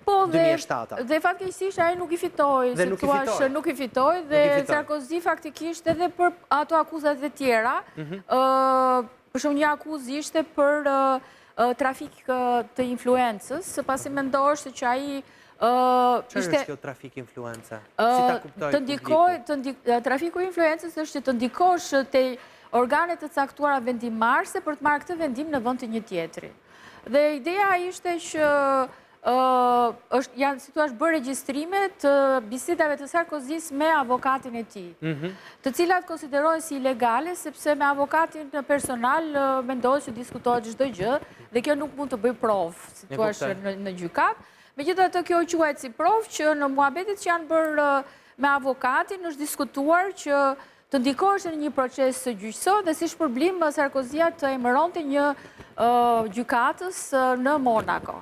2007. Dhe fatkeqësisht ai nuk i fitoi, Dhe nuk i fitoi dhe Sarkozy faktikisht edhe për ato akuzat e tjera, për shumë një akuzë ishte për trafik të influencës, pasi mendohesh se që ai Çfarë është kjo trafik influenca? Si ta kuptoj publiku? Trafiku i influencës është që të ndikosh te organet të caktuara vendimmarrëse për të marrë këtë vendim në vend të një tjetri. Dhe ideja ishte që janë si thua bërë regjistrime të bisedave të Sarkozys me avokatin e tij, të cilat konsiderohen si ilegale sepse me avokatin personal mendohet se diskutohet çdo gjë dhe kjo nuk mund të bëj provë, si thua në gjykat. Megjithatë kjo quhet si provë që në muhabetet që janë bërë me avokatin është diskutuar që të ndikohesh në një proces gjyqësor dhe si shpërblim Sarkozia të emëronte një gjykatës në Monaco.